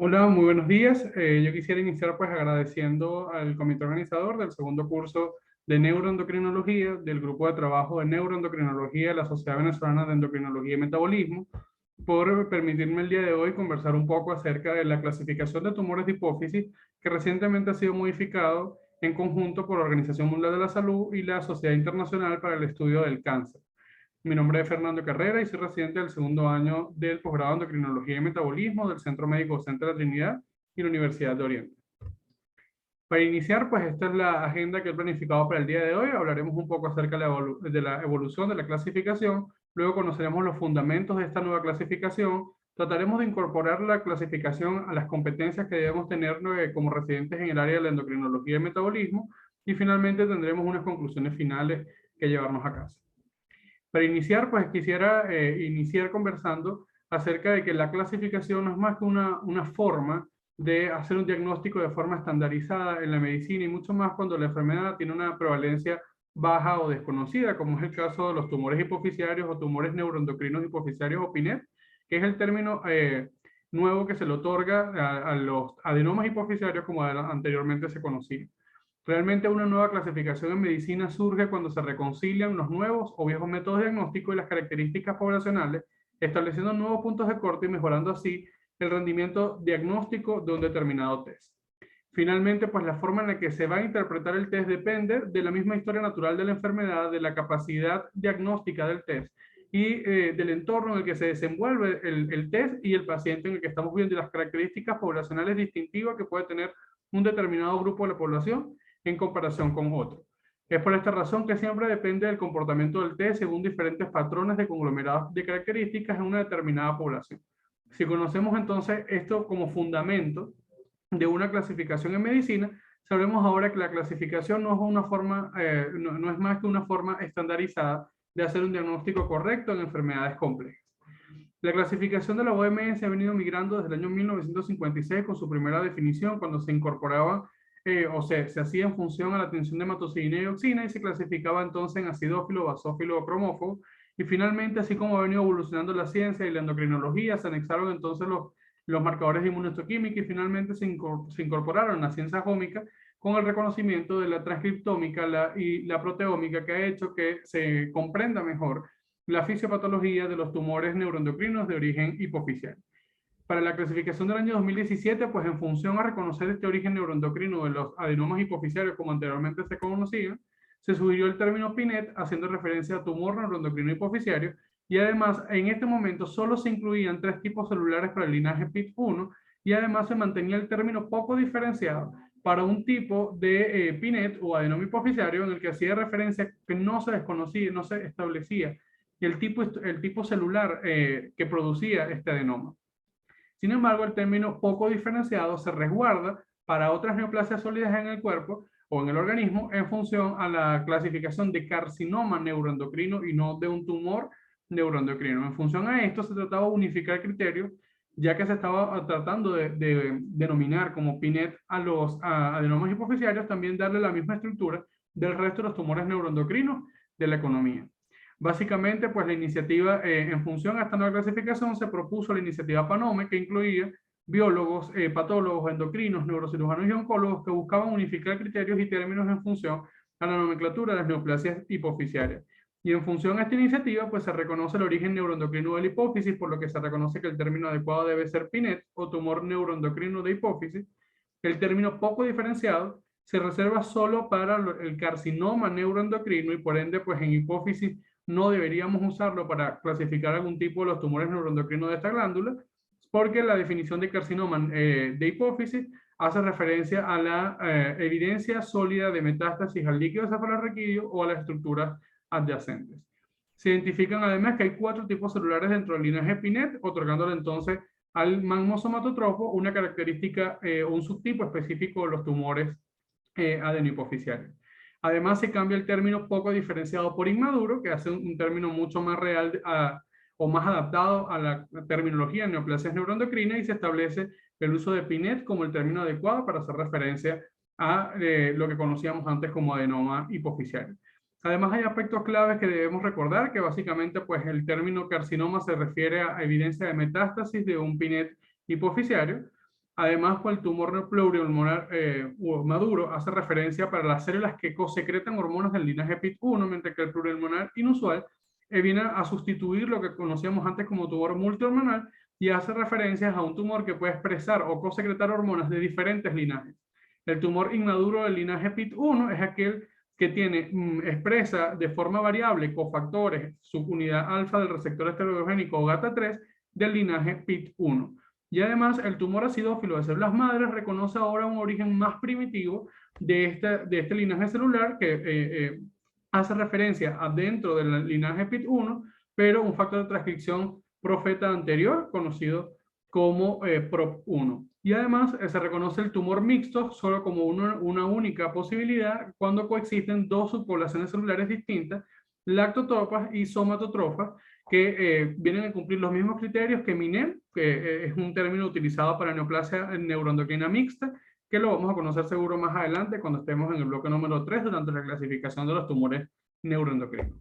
Hola, muy buenos días. Yo quisiera iniciar pues agradeciendo al comité organizador del segundo curso de neuroendocrinología del grupo de trabajo de neuroendocrinología de la Sociedad Venezolana de Endocrinología y Metabolismo por permitirme el día de hoy conversar un poco acerca de la clasificación de tumores de hipófisis que recientemente ha sido modificado en conjunto por la Organización Mundial de la Salud y la Sociedad Internacional para el Estudio del Cáncer. Mi nombre es Fernando Carrera y soy residente del segundo año del posgrado en Endocrinología y Metabolismo del Centro Médico Docente de la Trinidad y la Universidad de Oriente. Para iniciar, pues esta es la agenda que he planificado para el día de hoy. Hablaremos un poco acerca de la evolución de la clasificación, luego conoceremos los fundamentos de esta nueva clasificación, trataremos de incorporar la clasificación a las competencias que debemos tener como residentes en el área de la endocrinología y metabolismo, y finalmente tendremos unas conclusiones finales que llevarnos a casa. Para iniciar, pues quisiera iniciar conversando acerca de que la clasificación no es más que una forma de hacer un diagnóstico de forma estandarizada en la medicina y mucho más cuando la enfermedad tiene una prevalencia baja o desconocida, como es el caso de los tumores hipoficiarios o tumores neuroendocrinos hipoficiarios o PINET, que es el término nuevo que se le otorga a los adenomas hipoficiarios como anteriormente se conocía. Realmente una nueva clasificación en medicina surge cuando se reconcilian los nuevos o viejos métodos diagnósticos y las características poblacionales, estableciendo nuevos puntos de corte y mejorando así el rendimiento diagnóstico de un determinado test. Finalmente, pues la forma en la que se va a interpretar el test depende de la misma historia natural de la enfermedad, de la capacidad diagnóstica del test y del entorno en el que se desenvuelve el test y el paciente en el que estamos viendo y las características poblacionales distintivas que puede tener un determinado grupo de la población en comparación con otro. Es por esta razón que siempre depende del comportamiento del test según diferentes patrones de conglomerados de características en una determinada población. Si conocemos entonces esto como fundamento de una clasificación en medicina, sabemos ahora que la clasificación no es una forma, no es más que una forma estandarizada de hacer un diagnóstico correcto en enfermedades complejas. La clasificación de la OMS ha venido migrando desde el año 1956 con su primera definición, cuando se incorporaba se hacía en función a la tensión de hematocina y dioxina y se clasificaba entonces en acidófilo, basófilo o cromófobo. Y finalmente, así como ha venido evolucionando la ciencia y la endocrinología, se anexaron entonces los marcadores de inmunohistoquímica y finalmente se incorporaron la ciencia ómica con el reconocimiento de la transcriptómica y la proteómica, que ha hecho que se comprenda mejor la fisiopatología de los tumores neuroendocrinos de origen hipoficial. Para la clasificación del año 2017, pues en función a reconocer este origen neuroendocrino de los adenomas hipoficiarios como anteriormente se conocía, se sugirió el término PINET haciendo referencia a tumor neuroendocrino hipoficiario y además en este momento solo se incluían 3 tipos celulares para el linaje PIT1 y además se mantenía el término poco diferenciado para un tipo de PINET o adenoma hipoficiario en el que hacía referencia que no se desconocía, no se establecía el tipo celular que producía este adenoma. Sin embargo, el término poco diferenciado se resguarda para otras neoplasias sólidas en el cuerpo o en el organismo en función a la clasificación de carcinoma neuroendocrino y no de un tumor neuroendocrino. En función a esto se trataba de unificar criterios, ya que se estaba tratando de denominar como PINET a los adenomas hipoficiarios, también darle la misma estructura del resto de los tumores neuroendocrinos de la economía. Básicamente, pues la iniciativa, en función a esta nueva clasificación, se propuso la iniciativa PANOME, que incluía biólogos, patólogos, endocrinos, neurocirujanos y oncólogos que buscaban unificar criterios y términos en función a la nomenclatura de las neoplasias hipoficiarias. Y en función a esta iniciativa, pues se reconoce el origen neuroendocrino de la hipófisis, por lo que se reconoce que el término adecuado debe ser PINET o tumor neuroendocrino de hipófisis. El término poco diferenciado se reserva solo para el carcinoma neuroendocrino y por ende, pues en hipófisis no deberíamos usarlo para clasificar algún tipo de los tumores neuroendocrinos de esta glándula, porque la definición de carcinoma de hipófisis hace referencia a la evidencia sólida de metástasis al líquido cefalorraquídeo o a las estructuras adyacentes. Se identifican además que hay 4 tipos celulares dentro del linaje PINET, otorgándole entonces al magmosomatotropo una característica o un subtipo específico de los tumores adenohipoficiales. Además, se cambia el término poco diferenciado por inmaduro, que hace un término mucho más real o más adaptado a la terminología de neoplasias neuroendocrinas y se establece el uso de PINET como el término adecuado para hacer referencia a lo que conocíamos antes como adenoma hipoficiario. Además, hay aspectos claves que debemos recordar, que básicamente pues, el término carcinoma se refiere a evidencia de metástasis de un PINET hipoficiario. Además, pues, el tumor pluripolar maduro hace referencia para las células que cosecretan hormonas del linaje PIT1, mientras que el pluripolar inusual viene a sustituir lo que conocíamos antes como tumor multihormonal y hace referencias a un tumor que puede expresar o cosecretar hormonas de diferentes linajes. El tumor inmaduro del linaje PIT1 es aquel que expresa de forma variable cofactores subunidad alfa del receptor esteroidogénico o GATA3 del linaje PIT1. Y además, el tumor acidófilo de células madres reconoce ahora un origen más primitivo de este linaje celular que hace referencia a dentro del linaje PIT1, pero un factor de transcripción profeta anterior, conocido como PROP1. Y además se reconoce el tumor mixto solo como una única posibilidad cuando coexisten dos subpoblaciones celulares distintas, lactotropas y somatotropas, que vienen a cumplir los mismos criterios que MINEM, que es un término utilizado para neoplasia neuroendocrina mixta, que lo vamos a conocer seguro más adelante cuando estemos en el bloque número 3 durante la clasificación de los tumores neuroendocrinos.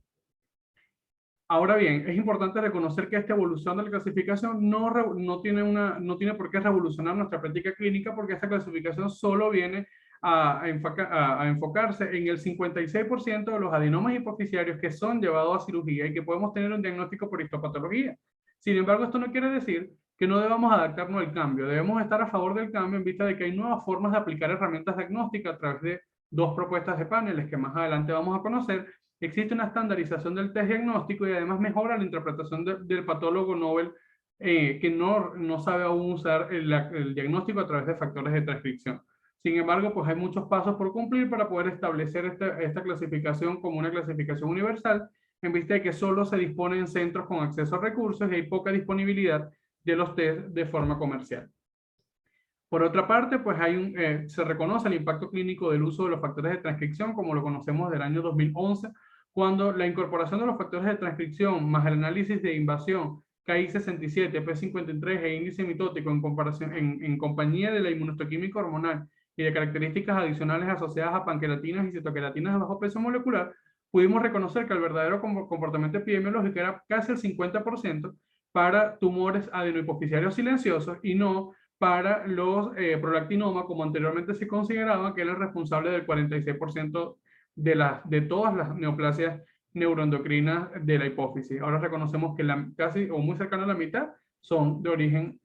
Ahora bien, es importante reconocer que esta evolución de la clasificación no tiene por qué revolucionar nuestra práctica clínica, porque esta clasificación solo viene a enfocarse en el 56% de los adenomas hipoficiarios que son llevados a cirugía y que podemos tener un diagnóstico por histopatología. Sin embargo, esto no quiere decir que no debamos adaptarnos al cambio. Debemos estar a favor del cambio en vista de que hay nuevas formas de aplicar herramientas diagnósticas a través de dos propuestas de paneles que más adelante vamos a conocer. Existe una estandarización del test diagnóstico y además mejora la interpretación del patólogo Nobel que no sabe aún usar el diagnóstico a través de factores de transcripción. Sin embargo, pues hay muchos pasos por cumplir para poder establecer esta clasificación como una clasificación universal, en vista de que solo se dispone en centros con acceso a recursos y hay poca disponibilidad de los test de forma comercial. Por otra parte, pues se reconoce el impacto clínico del uso de los factores de transcripción, como lo conocemos del año 2011, cuando la incorporación de los factores de transcripción más el análisis de invasión KI67, P53 e índice mitótico en compañía de la inmunohistoquímica hormonal y de características adicionales asociadas a panqueratinas y citoqueratinas de bajo peso molecular, pudimos reconocer que el verdadero comportamiento epidemiológico era casi el 50% para tumores adenohipoficiarios silenciosos y no para los prolactinoma, como anteriormente se consideraba, que era el responsable del 46% de todas las neoplasias neuroendocrinas de la hipófisis. Ahora reconocemos que casi o muy cercano a la mitad son de origen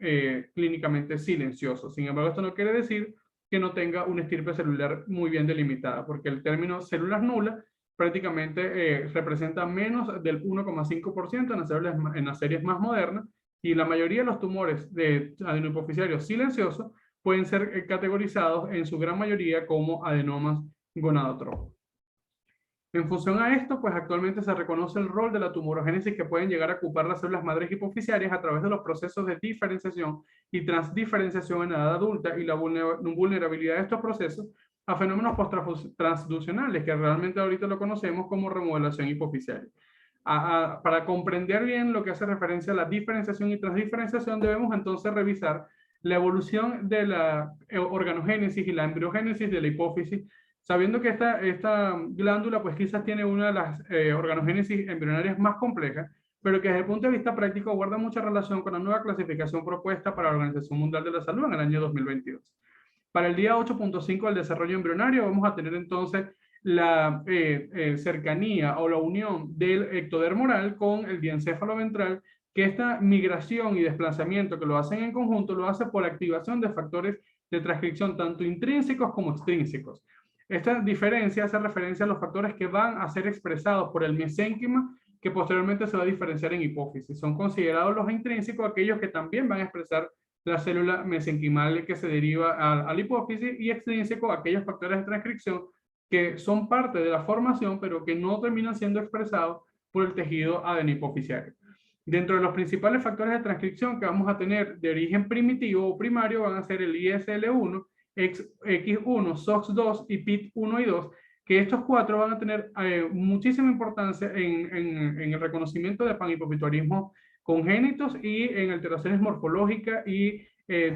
clínicamente silencioso. Sin embargo, esto no quiere decir que no tenga una estirpe celular muy bien delimitada, porque el término células nulas prácticamente representa menos del 1,5% en las series más modernas, y la mayoría de los tumores de adenohipoficiarios silenciosos pueden ser categorizados en su gran mayoría como adenomas gonadotropos. En función a esto, pues actualmente se reconoce el rol de la tumorogénesis que pueden llegar a ocupar las células madres hipoficiarias a través de los procesos de diferenciación y transdiferenciación en la edad adulta y la vulnerabilidad de estos procesos a fenómenos post-transducionales, que realmente ahorita lo conocemos como remodelación hipoficiaria. Para comprender bien lo que hace referencia a la diferenciación y transdiferenciación, debemos entonces revisar la evolución de la organogénesis y la embriogénesis de la hipófisis, sabiendo que esta glándula pues quizás tiene una de las organogénesis embrionarias más complejas, pero que desde el punto de vista práctico guarda mucha relación con la nueva clasificación propuesta para la Organización Mundial de la Salud en el año 2022. Para el día 8.5 del desarrollo embrionario vamos a tener entonces la cercanía o la unión del ectodermo oral con el diencéfalo ventral, que esta migración y desplazamiento que lo hacen en conjunto lo hace por activación de factores de transcripción tanto intrínsecos como extrínsecos. Esta diferencia hace referencia a los factores que van a ser expresados por el mesénquima, que posteriormente se va a diferenciar en hipófisis. Son considerados los intrínsecos aquellos que también van a expresar la célula mesenquimal que se deriva a la hipófisis, y extrínseco aquellos factores de transcripción que son parte de la formación, pero que no terminan siendo expresados por el tejido adenohipoficiario. Dentro de los principales factores de transcripción que vamos a tener de origen primitivo o primario van a ser el ISL1, X1, SOX2 y PIT1 y 2, que estos cuatro van a tener muchísima importancia en el reconocimiento de panhipopituitarismo congénitos y en alteraciones morfológicas y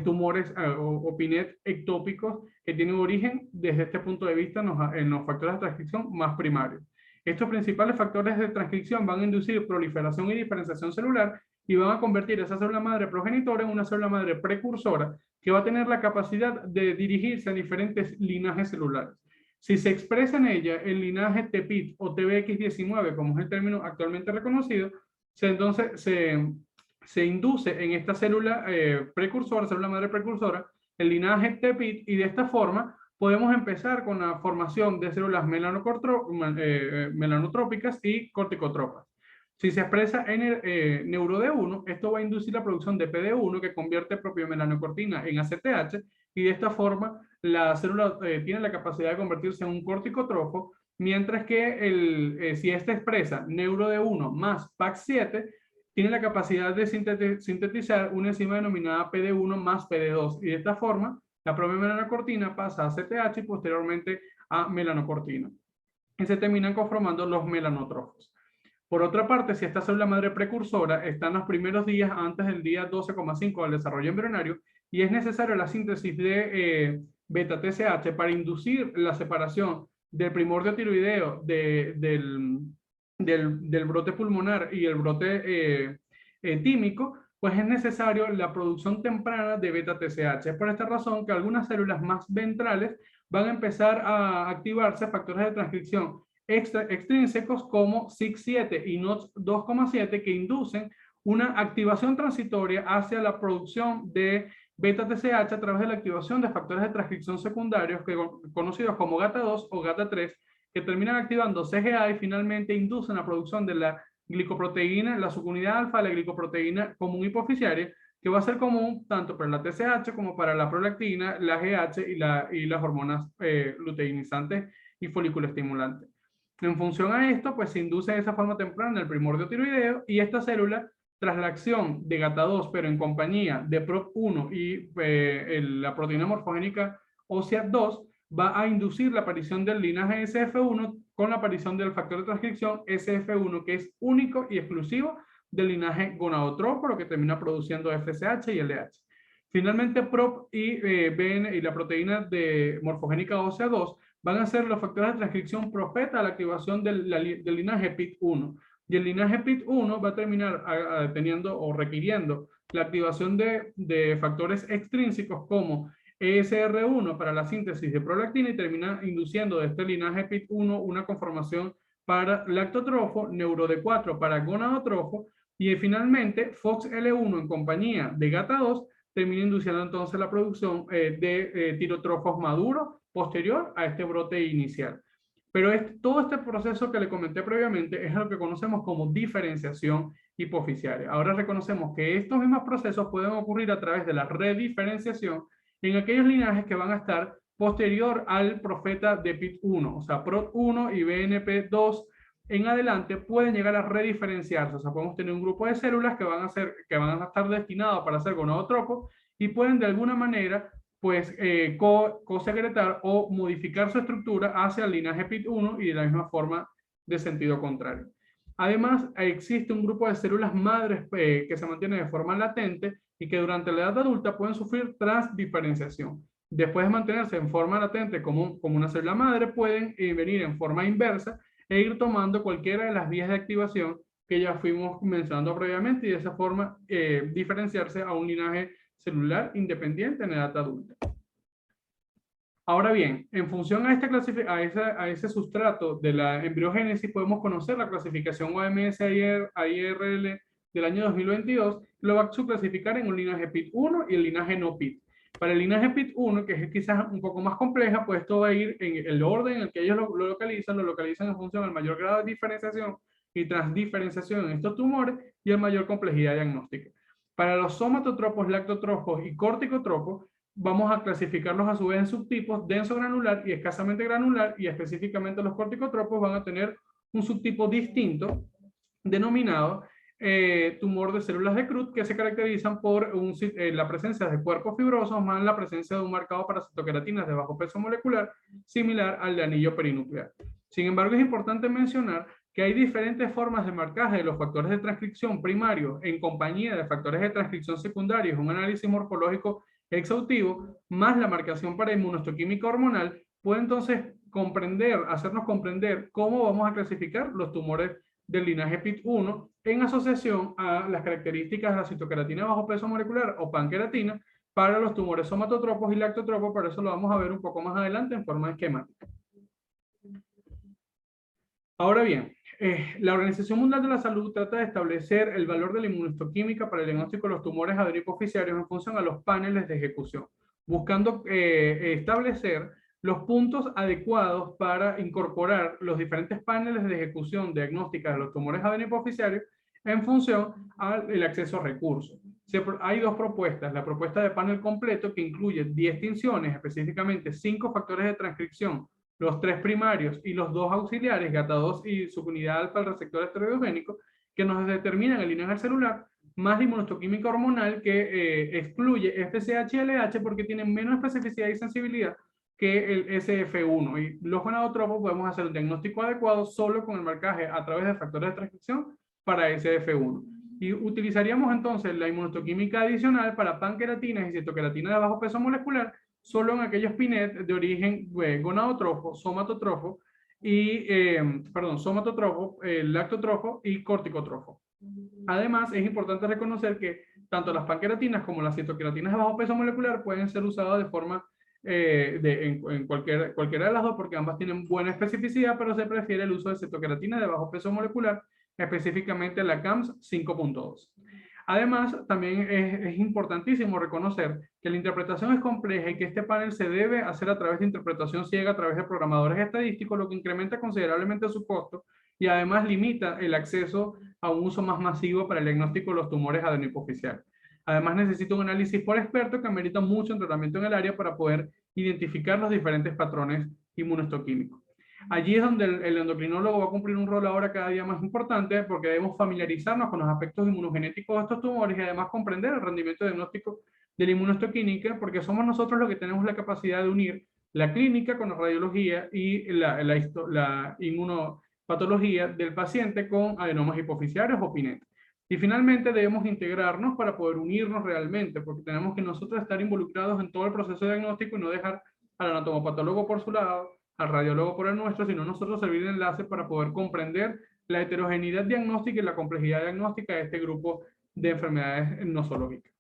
tumores o PINET ectópicos que tienen origen desde este punto de vista en los factores de transcripción más primarios. Estos principales factores de transcripción van a inducir proliferación y diferenciación celular y van a convertir esa célula madre progenitora en una célula madre precursora que va a tener la capacidad de dirigirse a diferentes linajes celulares. Si se expresa en ella el linaje TPIT o TBX19, como es el término actualmente reconocido, entonces se induce en esta célula precursora, célula madre precursora, el linaje TPIT, y de esta forma podemos empezar con la formación de células melanotrópicas y corticotropas. Si se expresa en el neuro-D1, esto va a inducir la producción de PD1 que convierte propiomelanocortina en ACTH, y de esta forma la célula tiene la capacidad de convertirse en un corticotropo, mientras que si esta expresa neuro-D1 más PAX7, tiene la capacidad de sintetizar una enzima denominada PD1 más PD2, y de esta forma la propia melanocortina pasa a CTH y posteriormente a melanocortina, y se terminan conformando los melanotrofos. Por otra parte, si esta célula madre precursora está en los primeros días antes del día 12,5 del desarrollo embrionario, y es necesaria la síntesis de beta-TSH para inducir la separación del primordio tiroideo del brote pulmonar y el brote tímico, pues es necesario la producción temprana de beta-TSH. Es por esta razón que algunas células más ventrales van a empezar a activarse factores de transcripción extrínsecos como SIC7 y NOTS2,7 que inducen una activación transitoria hacia la producción de beta-TSH a través de la activación de factores de transcripción secundarios conocidos como GATA2 o GATA3, que terminan activando CGA y finalmente inducen la producción de la glicoproteína, la subunidad alfa de la glicoproteína común hipoficiaria, que va a ser común tanto para la TSH como para la prolactina, la GH y las hormonas luteinizantes y folículo-estimulantes. En función a esto, pues se induce de esa forma temprana el primordio tiroideo, y esta célula, tras la acción de GATA2, pero en compañía de PROP1 y la proteína morfogénica ósea 2, va a inducir la aparición del linaje SF1 con la aparición del factor de transcripción SF1, que es único y exclusivo del linaje gonadotropo, lo que termina produciendo FSH y LH. Finalmente, PROP y BN y la proteína de morfogénica ósea 2 van a ser los factores de transcripción profeta a la activación del linaje PIT1. Y el linaje PIT1 va a terminar teniendo o requiriendo la activación de factores extrínsecos como ESR1 para la síntesis de prolactina, y termina induciendo de este linaje PIT1 una conformación para lactotrofo, NeuroD4 para gonadotrofo, y finalmente FOXL1 en compañía de GATA2 termina induciendo entonces la producción de tirotrofos maduros posterior a este brote inicial. Pero todo este proceso que le comenté previamente es lo que conocemos como diferenciación hipoficiaria. Ahora reconocemos que estos mismos procesos pueden ocurrir a través de la rediferenciación en aquellos linajes que van a estar posterior al profeta de PIT1, o sea, PROT1 y BNP2 en adelante pueden llegar a rediferenciarse. O sea, podemos tener un grupo de células que van a estar destinados para ser gonadotropos y pueden de alguna manera pues cosecretar o modificar su estructura hacia el linaje PIT1 y de la misma forma de sentido contrario. Además, existe un grupo de células madres que se mantienen de forma latente y que durante la edad adulta pueden sufrir transdiferenciación. Después de mantenerse en forma latente como una célula madre, pueden venir en forma inversa e ir tomando cualquiera de las vías de activación que ya fuimos mencionando previamente, y de esa forma diferenciarse a un linaje celular independiente en edad adulta. Ahora bien, en función a ese sustrato de la embriogénesis, podemos conocer la clasificación OMS-IRL del año 2022, lo va a subclasificar en un linaje PIT1 y el linaje no PIT. Para el linaje PIT1, que es quizás un poco más compleja, pues esto va a ir en el orden en el que ellos lo localizan en función al mayor grado de diferenciación y transdiferenciación en estos tumores y a mayor complejidad diagnóstica. Para los somatotropos, lactotropos y corticotropos, vamos a clasificarlos a su vez en subtipos denso granular y escasamente granular, y específicamente los corticotropos van a tener un subtipo distinto denominado tumor de células de Cruz, que se caracterizan por la presencia de cuerpos fibrosos más la presencia de un marcado paracitoqueratinas de bajo peso molecular similar al de anillo perinuclear. Sin embargo, es importante mencionar que hay diferentes formas de marcaje de los factores de transcripción primarios en compañía de factores de transcripción secundarios, un análisis morfológico exhaustivo, más la marcación para inmunohistoquímica hormonal, puede entonces hacernos comprender cómo vamos a clasificar los tumores del linaje PIT1 en asociación a las características de la citoqueratina de bajo peso molecular o panqueratina para los tumores somatotropos y lactotropos, pero eso lo vamos a ver un poco más adelante en forma esquemática. Ahora bien, la Organización Mundial de la Salud trata de establecer el valor de la inmunohistoquímica para el diagnóstico de los tumores adenohipofisiarios en función a los paneles de ejecución, buscando establecer los puntos adecuados para incorporar los diferentes paneles de ejecución diagnóstica de los tumores adenohipofisiarios en función al acceso a recursos. Hay dos propuestas. La propuesta de panel completo, que incluye 10 tinciones, específicamente 5 factores de transcripción, los 3 primarios y los 2 auxiliares, GATA2 y subunidad alfa del receptor esteroidogénico, que nos determinan el linaje celular, más la inmunohistoquímica hormonal que excluye FSH y LH porque tienen menos especificidad y sensibilidad que el SF1. Y los gonadotropos podemos hacer un diagnóstico adecuado solo con el marcaje a través de factores de transcripción para SF1. Y utilizaríamos entonces la inmunohistoquímica adicional para panqueratinas y citoqueratina de bajo peso molecular solo en aquellos PINET de origen gonadotrofo, somatotrofo y, somatotrofo, lactotrofo y corticotrofo. Además, es importante reconocer que tanto las panqueratinas como las citoqueratinas de bajo peso molecular pueden ser usadas de forma en cualquiera de las dos, porque ambas tienen buena especificidad, pero se prefiere el uso de citoqueratina de bajo peso molecular, específicamente la CAMS 5.2. Además, también es importantísimo reconocer que la interpretación es compleja y que este panel se debe hacer a través de interpretación ciega, a través de programadores estadísticos, lo que incrementa considerablemente su costo y además limita el acceso a un uso más masivo para el diagnóstico de los tumores adenohipofisiales. Además, necesita un análisis por experto que amerita mucho entrenamiento en el área para poder identificar los diferentes patrones inmunohistoquímicos. Allí es donde el endocrinólogo va a cumplir un rol ahora cada día más importante porque debemos familiarizarnos con los aspectos inmunogenéticos de estos tumores y además comprender el rendimiento diagnóstico de la inmunohistoquímica porque somos nosotros los que tenemos la capacidad de unir la clínica con la radiología y la inmunopatología del paciente con adenomas hipofisiarios o PINET. Y finalmente debemos integrarnos para poder unirnos realmente porque tenemos que nosotros estar involucrados en todo el proceso diagnóstico y no dejar al anatomopatólogo por su lado, al radiólogo por el nuestro, sino nosotros servir de enlace para poder comprender la heterogeneidad diagnóstica y la complejidad diagnóstica de este grupo de enfermedades nosológicas.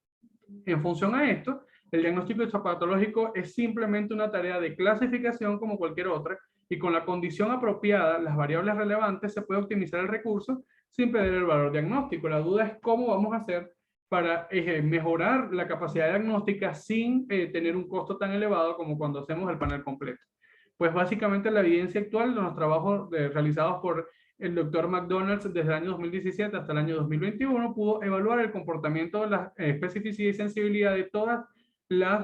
En función a esto, el diagnóstico histopatológico es simplemente una tarea de clasificación como cualquier otra y con la condición apropiada, las variables relevantes, se puede optimizar el recurso sin perder el valor diagnóstico. La duda es cómo vamos a hacer para mejorar la capacidad diagnóstica sin tener un costo tan elevado como cuando hacemos el panel completo. Pues básicamente la evidencia actual de los trabajos realizados por el doctor McDonald's desde el año 2017 hasta el año 2021 pudo evaluar el comportamiento de la especificidad y sensibilidad de todas las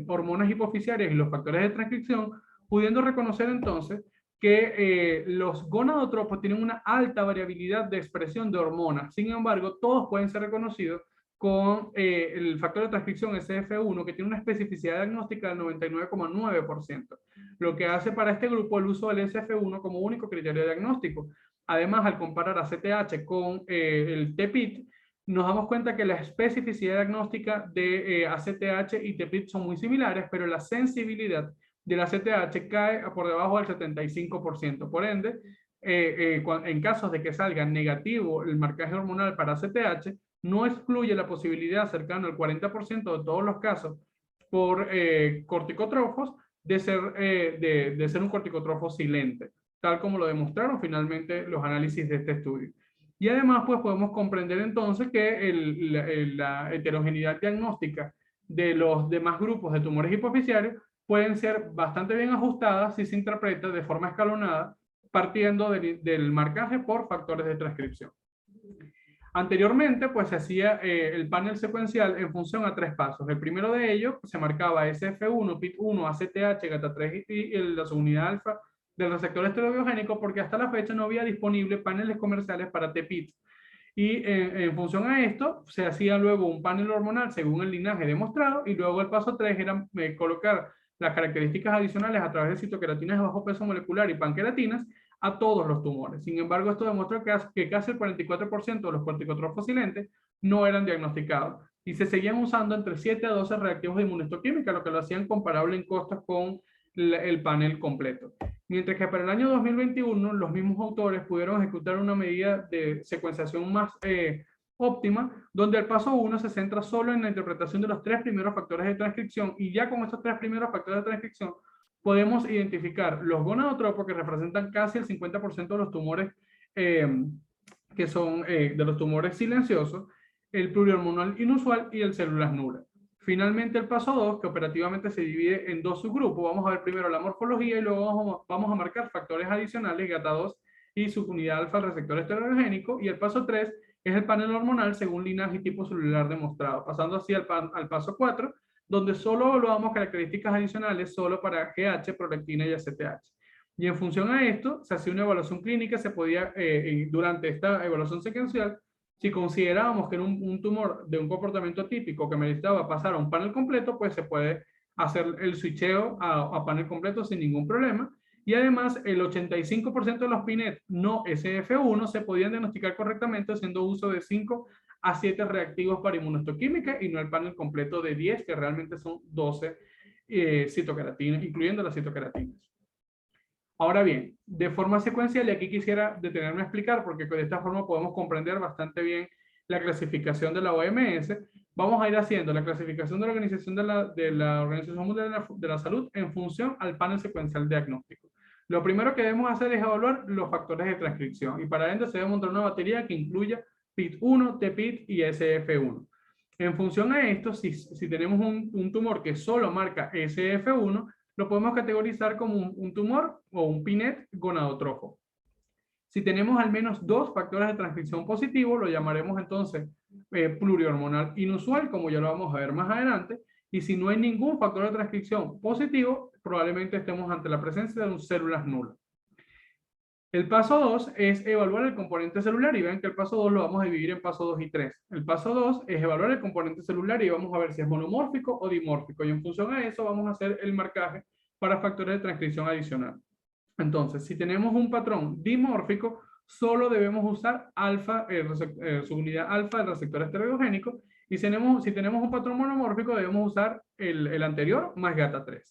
hormonas hipofisiarias y los factores de transcripción, pudiendo reconocer entonces que los gonadotropos tienen una alta variabilidad de expresión de hormonas. Sin embargo, todos pueden ser reconocidos con el factor de transcripción SF1, que tiene una especificidad diagnóstica del 99,9%, lo que hace para este grupo el uso del SF1 como único criterio diagnóstico. Además, al comparar a CTH con el TPIT, nos damos cuenta que la especificidad diagnóstica de ACTH y TPIT son muy similares, pero la sensibilidad de la CTH cae por debajo del 75%. Por ende, en casos de que salga negativo el marcaje hormonal para CTH, no excluye la posibilidad cercana al 40% de todos los casos por corticotrofos de ser un corticotrofo silente, tal como lo demostraron finalmente los análisis de este estudio. Y además, pues podemos comprender entonces que la heterogeneidad diagnóstica de los demás grupos de tumores hipofisiarios pueden ser bastante bien ajustadas si se interpreta de forma escalonada, partiendo del marcaje por factores de transcripción. Anteriormente, pues se hacía el panel secuencial en función a 3 pasos. El primero de ellos se marcaba SF1, PIT1, ACTH, GATA3 y la subunidad alfa del receptor esteroidogénico, porque hasta la fecha no había disponible paneles comerciales para TPIT. Y en función a esto, se hacía luego un panel hormonal según el linaje demostrado, y luego el paso 3 era colocar las características adicionales a través de citoqueratinas de bajo peso molecular y panqueratinas a todos los tumores. Sin embargo, esto demostró que casi el 44% de los corticotrofos silentes no eran diagnosticados y se seguían usando entre 7 a 12 reactivos de inmunohistoquímica, lo que lo hacían comparable en costos con el panel completo. Mientras que para el año 2021 los mismos autores pudieron ejecutar una medida de secuenciación más óptima, donde el paso 1 se centra solo en la interpretación de los 3 primeros factores de transcripción, y ya con estos 3 primeros factores de transcripción podemos identificar los gonadotropos, que representan casi el 50% de los tumores que son de los tumores silenciosos, el plurihormonal inusual y el células nulas. Finalmente, el paso 2, que operativamente se divide en 2 subgrupos. Vamos a ver primero la morfología y luego vamos a marcar factores adicionales, GATA2 y subunidad alfa del receptor esteroidogénico. Y el paso 3 es el panel hormonal según linaje y tipo celular demostrado, pasando así al paso 4, donde solo evaluamos características adicionales solo para GH, prolactina y ACTH. Y en función a esto, se hacía una evaluación clínica, se podía, durante esta evaluación secuencial, si considerábamos que era un tumor de un comportamiento típico que meritaba pasar a un panel completo, pues se puede hacer el switcheo a panel completo sin ningún problema. Y además, el 85% de los PINET no SF1 se podían diagnosticar correctamente haciendo uso de 5 a 7 reactivos para inmunohistoquímica y no el panel completo de 10, que realmente son 12 citoqueratinas, incluyendo las citoqueratinas. Ahora bien, de forma secuencial, y aquí quisiera detenerme a explicar, porque de esta forma podemos comprender bastante bien la clasificación de la OMS, vamos a ir haciendo la clasificación de la Organización de la Organización Mundial de la Salud en función al panel secuencial diagnóstico. Lo primero que debemos hacer es evaluar los factores de transcripción, y para ello se debe montar una batería que incluya PIT1, TPIT y SF1. En función a esto, si tenemos un tumor que solo marca SF1, lo podemos categorizar como un tumor o un PINET gonadotrofo. Si tenemos al menos 2 factores de transcripción positivos, lo llamaremos entonces plurihormonal inusual, como ya lo vamos a ver más adelante. Y si no hay ningún factor de transcripción positivo, probablemente estemos ante la presencia de células nulas. El paso 2 es evaluar el componente celular, y vean que el paso 2 lo vamos a dividir en paso 2 y 3. El paso 2 es evaluar el componente celular y vamos a ver si es monomórfico o dimórfico, y en función a eso vamos a hacer el marcaje para factores de transcripción adicional. Entonces, si tenemos un patrón dimórfico, solo debemos usar alfa, subunidad alfa del receptor esteroidogénico, y si tenemos un patrón monomórfico, debemos usar el anterior más GATA3.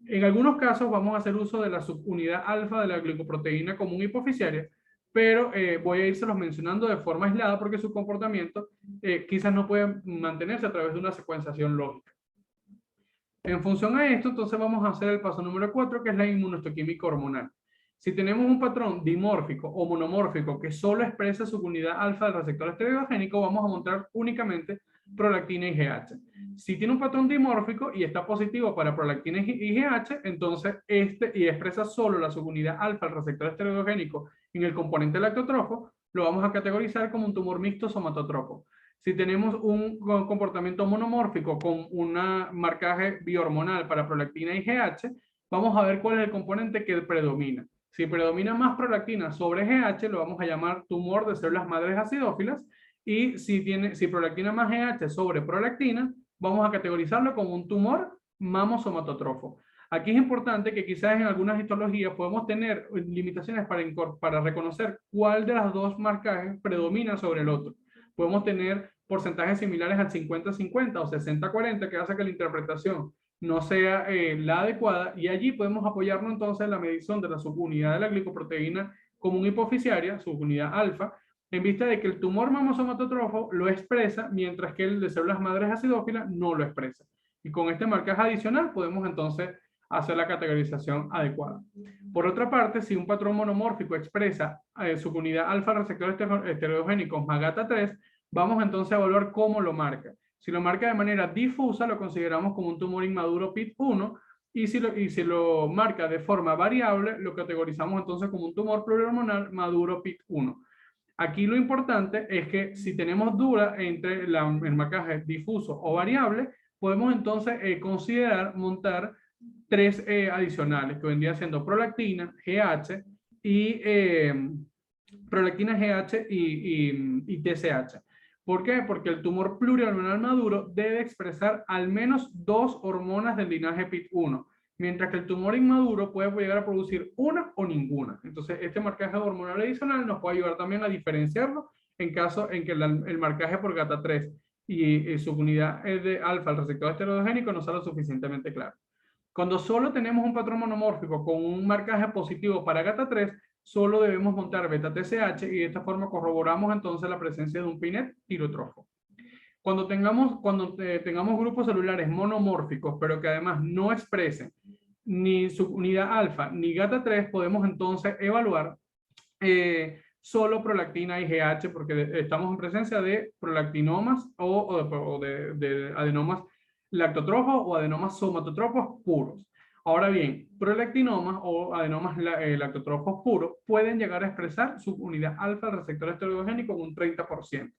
En algunos casos vamos a hacer uso de la subunidad alfa de la glicoproteína común hipoficiaria, pero voy a irselos mencionando de forma aislada porque su comportamiento quizás no puede mantenerse a través de una secuenciación lógica. En función a esto, entonces vamos a hacer el paso número 4, que es la inmunohistoquímica hormonal. Si tenemos un patrón dimórfico o monomórfico que solo expresa subunidad alfa del receptor esteroidogénico, vamos a montar únicamente prolactina y GH. Si tiene un patrón dimórfico y está positivo para prolactina y GH, entonces y expresa solo la subunidad alfa del receptor esteroidogénico en el componente lactotrofo, lo vamos a categorizar como un tumor mixto somatotropo. Si tenemos un comportamiento monomórfico con un marcaje biohormonal para prolactina y GH, vamos a ver cuál es el componente que predomina. Si predomina más prolactina sobre GH, lo vamos a llamar tumor de células madres acidófilas, y si prolactina más GH sobre prolactina, vamos a categorizarlo como un tumor mamosomatotrofo. Aquí es importante que quizás en algunas histologías podemos tener limitaciones para reconocer cuál de las dos marcajes predomina sobre el otro. Podemos tener porcentajes similares al 50-50 o 60-40, que hace que la interpretación no sea la adecuada, y allí podemos apoyarnos entonces en la medición de la subunidad de la glicoproteína común hipoficiaria, subunidad alfa, en vista de que el tumor mamosomatotrofo lo expresa, mientras que el de células madres acidófilas no lo expresa. Y con este marcaje adicional podemos entonces hacer la categorización adecuada. Por otra parte, si un patrón monomórfico expresa subunidad alfa receptores esteroidogénicos más GATA3, vamos entonces a evaluar cómo lo marca. Si lo marca de manera difusa, lo consideramos como un tumor inmaduro PIT1, y si lo marca de forma variable, lo categorizamos entonces como un tumor plurihormonal maduro PIT1. Aquí lo importante es que si tenemos duda entre el marcaje difuso o variable, podemos entonces considerar montar 3 adicionales, que vendría siendo prolactina, GH y y TSH. ¿Por qué? Porque el tumor plurihormonal maduro debe expresar al menos 2 hormonas del linaje PIT1, mientras que el tumor inmaduro puede llegar a producir una o ninguna. Entonces, este marcaje hormonal adicional nos puede ayudar también a diferenciarlo en caso en que el marcaje por GATA3 y su unidad de alfa, el receptor esteroidogénico, no sea lo suficientemente claro. Cuando solo tenemos un patrón monomórfico con un marcaje positivo para GATA3, solo debemos montar beta-TSH y de esta forma corroboramos entonces la presencia de un PINET tirotrófico. Cuando tengamos grupos celulares monomórficos, pero que además no expresen ni subunidad alfa ni GATA3, podemos entonces evaluar solo prolactina IgH, porque estamos en presencia de prolactinomas o de adenomas lactotrófos o adenomas somatotrófos puros. Ahora bien, prolactinomas o adenomas lactotrófos puros pueden llegar a expresar subunidad alfa del receptor esteroidogénico con un 30%.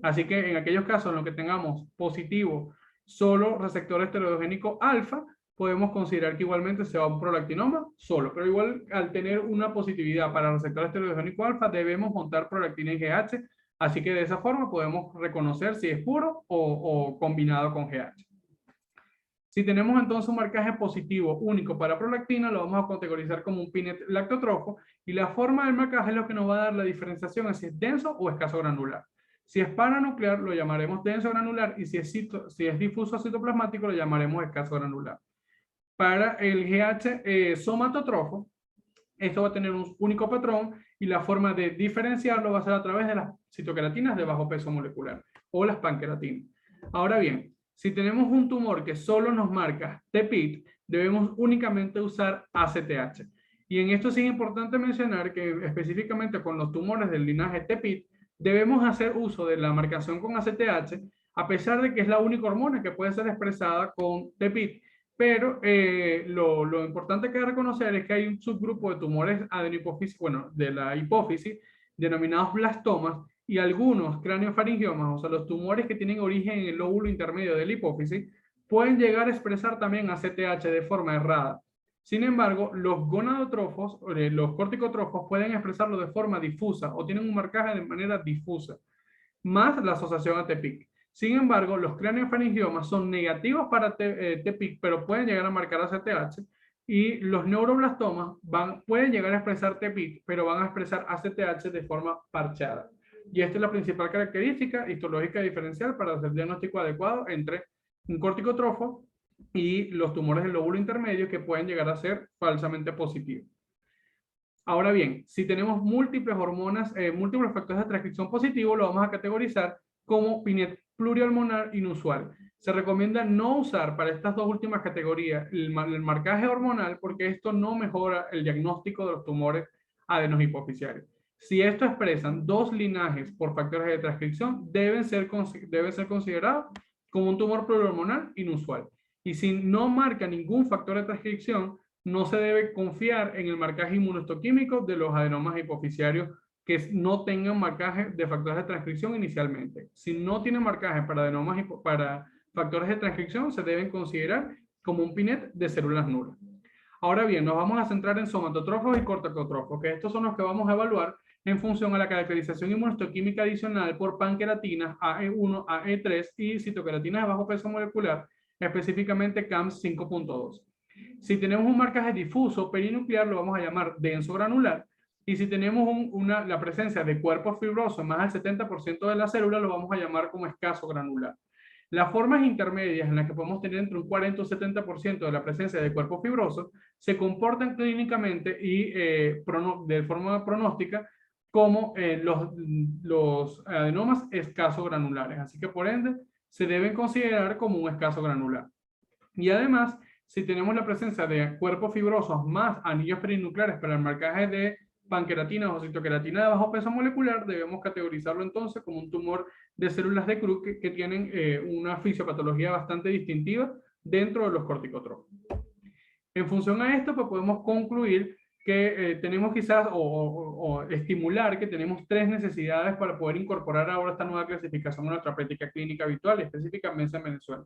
Así que en aquellos casos en los que tengamos positivo solo receptor esteroidogénico alfa, podemos considerar que igualmente sea un prolactinoma solo, pero igual al tener una positividad para el receptor esteroidogénico alfa, debemos montar prolactina IgH, así que de esa forma podemos reconocer si es puro o combinado con GH. Si tenemos entonces un marcaje positivo único para prolactina, lo vamos a categorizar como un PINET lactotrofo, y la forma del marcaje es lo que nos va a dar la diferenciación en si es denso o escaso granular. Si es paranuclear, lo llamaremos denso granular, y si es difuso citoplasmático, lo llamaremos escaso granular. Para el GH somatotrofo, esto va a tener un único patrón y la forma de diferenciarlo va a ser a través de las citoqueratinas de bajo peso molecular o las panqueratinas. Ahora bien, si tenemos un tumor que solo nos marca TPIT, debemos únicamente usar ACTH. Y en esto sí es importante mencionar que específicamente con los tumores del linaje TPIT, debemos hacer uso de la marcación con ACTH, a pesar de que es la única hormona que puede ser expresada con TPIT. Pero lo importante que hay que reconocer es que hay un subgrupo de tumores adenohipófisis, bueno, de la hipófisis, denominados blastomas, y algunos craneofaringiomas, o sea, los tumores que tienen origen en el lóbulo intermedio de la hipófisis, pueden llegar a expresar también ACTH de forma errada. Sin embargo, los gonadotrofos, los corticotrofos, pueden expresarlo de forma difusa o tienen un marcaje de manera difusa, más la asociación a TPIC. Sin embargo, los craneofaringiomas son negativos para TPIC, pero pueden llegar a marcar ACTH, y los neuroblastomas pueden llegar a expresar TPIC, pero van a expresar ACTH de forma parchada. Y esta es la principal característica histológica diferencial para hacer diagnóstico adecuado entre un corticotrofo y los tumores del lóbulo intermedio que pueden llegar a ser falsamente positivos. Ahora bien, si tenemos múltiples hormonas, múltiples factores de transcripción positivos, lo vamos a categorizar como PINET plurihormonal inusual. Se recomienda no usar para estas dos últimas categorías el marcaje hormonal, porque esto no mejora el diagnóstico de los tumores adenohipofisiarios. Si esto expresan dos linajes por factores de transcripción, deben ser considerados como un tumor plurihormonal inusual. Y si no marca ningún factor de transcripción, no se debe confiar en el marcaje inmunohistoquímico de los adenomas hipofisiarios que no tengan marcaje de factores de transcripción inicialmente. Si no tienen marcaje para factores de transcripción, se deben considerar como un PINET de células nulas. Ahora bien, nos vamos a centrar en somatotrofos y corticotrofos, que estos son los que vamos a evaluar en función a la caracterización inmunohistoquímica adicional por panqueratinas AE1, AE3 y citoqueratinas de bajo peso molecular, específicamente CAMS 5.2. Si tenemos un marcaje difuso perinuclear, lo vamos a llamar denso granular. Y si tenemos la presencia de cuerpos fibrosos más del 70% de la célula, lo vamos a llamar como escaso granular. Las formas intermedias en las que podemos tener entre un 40 y un 70% de la presencia de cuerpos fibrosos se comportan clínicamente y de forma pronóstica como los adenomas escaso granulares. Así que por ende se deben considerar como un escaso granular. Y además, si tenemos la presencia de cuerpos fibrosos más anillos perinucleares para el marcaje de panqueratinas o citoqueratina de bajo peso molecular, debemos categorizarlo entonces como un tumor de células de Krupp que tienen una fisiopatología bastante distintiva dentro de los corticotrofos. En función a esto, pues podemos concluir que tenemos quizás o estimular que tenemos tres necesidades para poder incorporar ahora esta nueva clasificación a nuestra práctica clínica habitual, específicamente en Venezuela.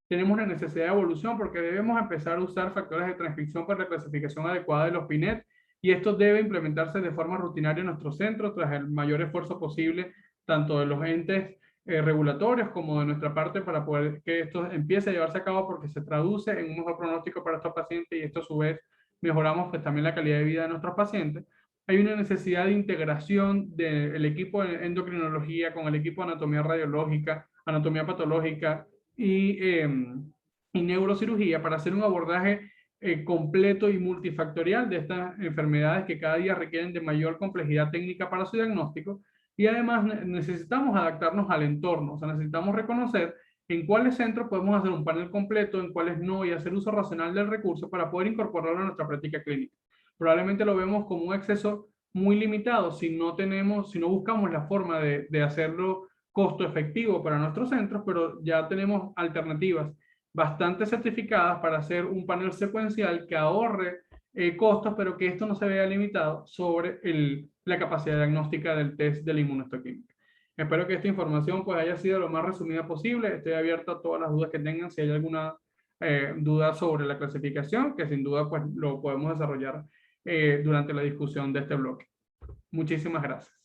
Tenemos una necesidad de evolución porque debemos empezar a usar factores de transcripción para la clasificación adecuada de los PINET, y esto debe implementarse de forma rutinaria en nuestro centro tras el mayor esfuerzo posible, tanto de los entes regulatorios como de nuestra parte, para poder que esto empiece a llevarse a cabo, porque se traduce en un mejor pronóstico para estos pacientes y esto a su vez mejoramos pues también la calidad de vida de nuestros pacientes. Hay una necesidad de integración del equipo de endocrinología con el equipo de anatomía radiológica, anatomía patológica y neurocirugía para hacer un abordaje completo y multifactorial de estas enfermedades que cada día requieren de mayor complejidad técnica para su diagnóstico. Y además necesitamos adaptarnos al entorno, o sea, necesitamos reconocer en cuáles centros podemos hacer un panel completo, en cuáles no, y hacer uso racional del recurso para poder incorporarlo a nuestra práctica clínica. Probablemente lo vemos como un acceso muy limitado si no tenemos, si no buscamos la forma de hacerlo costo efectivo para nuestros centros, pero ya tenemos alternativas bastante certificadas para hacer un panel secuencial que ahorre costos, pero que esto no se vea limitado sobre la capacidad diagnóstica del test de la inmunohistoquímica. Espero que esta información pues haya sido lo más resumida posible. Estoy abierto a todas las dudas que tengan. Si hay alguna duda sobre la clasificación, que sin duda pues lo podemos desarrollar durante la discusión de este bloque. Muchísimas gracias.